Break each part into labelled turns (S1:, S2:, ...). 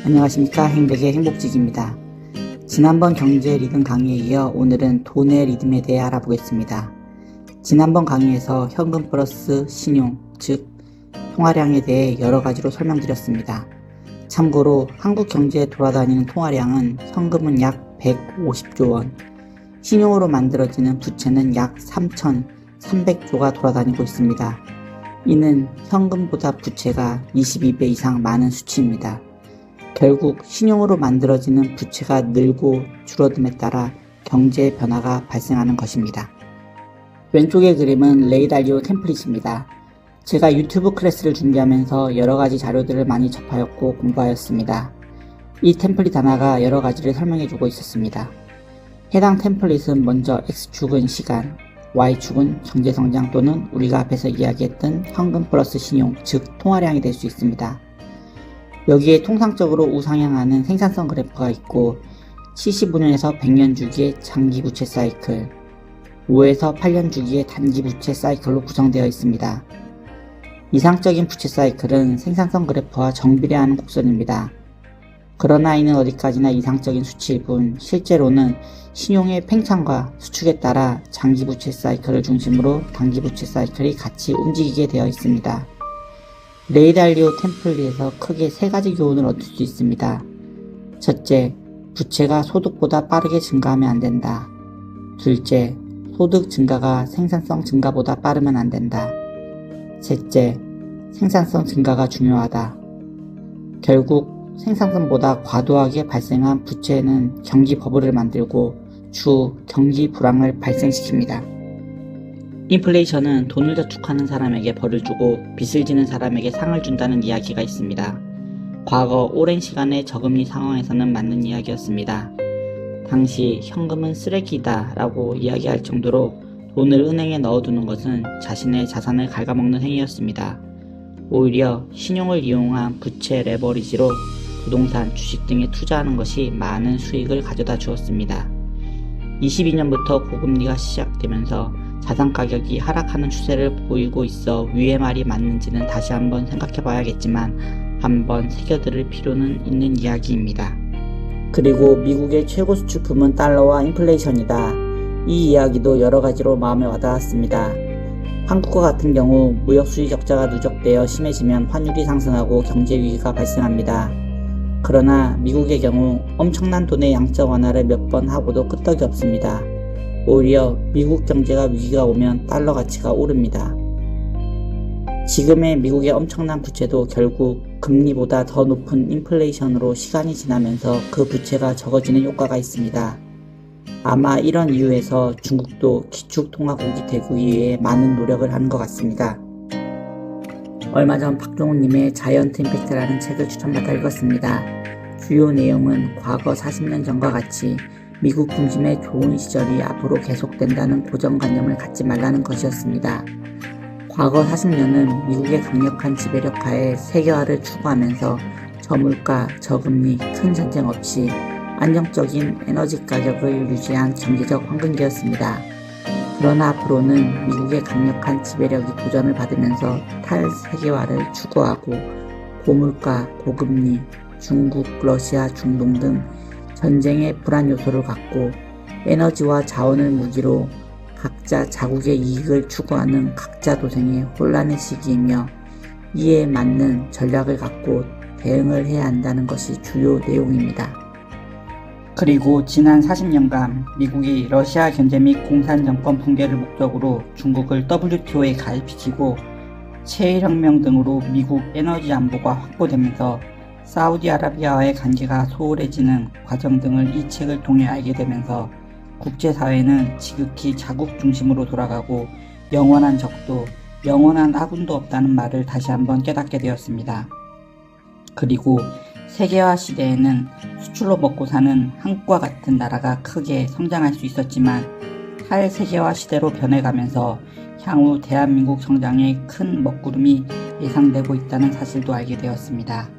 S1: 안녕하십니까. 행백의 행복직입니다. 지난번 경제 리듬 강의에 이어 오늘은 돈의 리듬에 대해 알아보겠습니다. 지난번 강의에서 현금 플러스 신용, 즉 통화량에 대해 여러 가지로 설명드렸습니다. 참고로 한국 경제에 돌아다니는 통화량은 현금은 약 150조 원, 신용으로 만들어지는 부채는 약 3,300조가 돌아다니고 있습니다. 이는 현금보다 부채가 22배 이상 많은 수치입니다. 결국 신용으로 만들어지는 부채가 늘고 줄어듦에 따라 경제의 변화가 발생하는 것입니다. 왼쪽의 그림은 레이 달리오 템플릿입니다. 제가 유튜브 클래스를 준비하면서 여러가지 자료들을 많이 접하였고 공부하였습니다. 이 템플릿 하나가 여러가지를 설명해주고 있었습니다. 해당 템플릿은 먼저 X축은 시간, Y축은 경제성장 또는 우리가 앞에서 이야기했던 현금 플러스 신용, 즉 통화량이 될 수 있습니다. 여기에 통상적으로 우상향하는 생산성 그래프가 있고 75년에서 100년 주기의 장기 부채 사이클, 5에서 8년 주기의 단기 부채 사이클로 구성되어 있습니다. 이상적인 부채 사이클은 생산성 그래프와 정비례하는 곡선입니다. 그러나 이는 어디까지나 이상적인 수치일 뿐 실제로는 신용의 팽창과 수축에 따라 장기 부채 사이클을 중심으로 단기 부채 사이클이 같이 움직이게 되어 있습니다. 레이 달리오 템플릿에서 크게 세 가지 교훈을 얻을 수 있습니다. 첫째, 부채가 소득보다 빠르게 증가하면 안 된다. 둘째, 소득 증가가 생산성 증가보다 빠르면 안 된다. 셋째, 생산성 증가가 중요하다. 결국 생산성보다 과도하게 발생한 부채는 경기 버블을 만들고 추후 경기 불황을 발생시킵니다. 인플레이션은 돈을 저축하는 사람에게 벌을 주고 빚을 지는 사람에게 상을 준다는 이야기가 있습니다. 과거 오랜 시간의 저금리 상황에서는 맞는 이야기였습니다. 당시 현금은 쓰레기다 라고 이야기할 정도로 돈을 은행에 넣어두는 것은 자신의 자산을 갉아먹는 행위였습니다. 오히려 신용을 이용한 부채 레버리지로 부동산, 주식 등에 투자하는 것이 많은 수익을 가져다 주었습니다. 22년부터 고금리가 시작되면서 자산 가격이 하락하는 추세를 보이고 있어 위의 말이 맞는지는 다시 한번 생각해 봐야겠지만 한번 새겨들을 필요는 있는 이야기입니다. 그리고 미국의 최고 수출품은 달러와 인플레이션이다. 이 이야기도 여러 가지로 마음에 와닿았습니다. 한국과 같은 경우 무역 수지 적자가 누적되어 심해지면 환율이 상승하고 경제 위기가 발생합니다. 그러나 미국의 경우 엄청난 돈의 양적 완화를 몇 번 하고도 끄떡이 없습니다. 오히려 미국 경제가 위기가 오면 달러 가치가 오릅니다. 지금의 미국의 엄청난 부채도 결국 금리보다 더 높은 인플레이션으로 시간이 지나면서 그 부채가 적어지는 효과가 있습니다. 아마 이런 이유에서 중국도 기축통화국이 되기 위해 많은 노력을 하는 것 같습니다. 얼마 전 박종훈님의 자이언트 임팩트라는 책을 추천받아 읽었습니다. 주요 내용은 과거 40년 전과 같이 미국 중심의 좋은 시절이 앞으로 계속된다는 고정관념을 갖지 말라는 것이었습니다. 과거 40년은 미국의 강력한 지배력 하에 세계화를 추구하면서 저물가, 저금리, 큰 전쟁 없이 안정적인 에너지 가격을 유지한 경제적 황금기였습니다. 그러나 앞으로는 미국의 강력한 지배력이 도전을 받으면서 탈세계화를 추구하고 고물가, 고금리, 중국, 러시아, 중동 등 전쟁의 불안 요소를 갖고 에너지와 자원을 무기로 각자 자국의 이익을 추구하는 각자 도생의 혼란의 시기이며 이에 맞는 전략을 갖고 대응을 해야 한다는 것이 주요 내용입니다. 그리고 지난 40년간 미국이 러시아 견제 및 공산 정권 붕괴를 목적으로 중국을 WTO에 가입시키고 체일혁명 등으로 미국 에너지 안보가 확보되면서 사우디아라비아와의 관계가 소홀해지는 과정 등을 이 책을 통해 알게 되면서 국제사회는 지극히 자국 중심으로 돌아가고 영원한 적도, 영원한 아군도 없다는 말을 다시 한번 깨닫게 되었습니다. 그리고 세계화 시대에는 수출로 먹고 사는 한국과 같은 나라가 크게 성장할 수 있었지만 탈세계화 시대로 변해가면서 향후 대한민국 성장에 큰 먹구름이 예상되고 있다는 사실도 알게 되었습니다.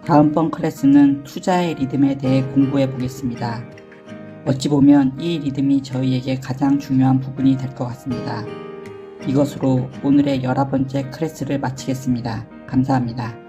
S1: 다음번 클래스는 투자의 리듬에 대해 공부해 보겠습니다. 어찌 보면 이 리듬이 저희에게 가장 중요한 부분이 될 것 같습니다. 이것으로 오늘의 11번째 클래스를 마치겠습니다. 감사합니다.